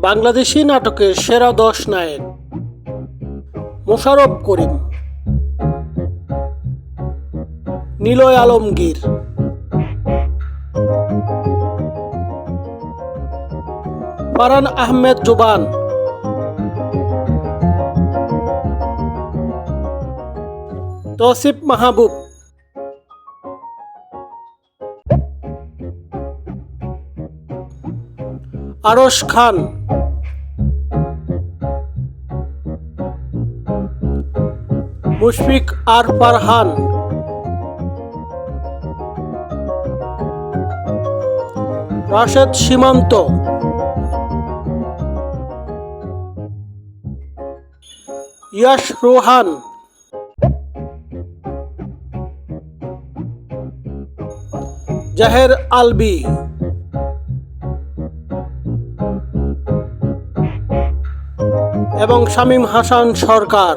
বাংলাদেশি নাটকের সেরা 10 নায়ক: মোশাররফ করিম, নিলয় আলমগীর, ফারহান আহমেদ জোবান, তৌসিফ মাহবুব, আরশ খান, মুশফিক আর ফারহান, রাশেদ সীমান্ত, ইয়াশ রোহান, জাহের আলবি, এবং শামীম হাসান সরকার।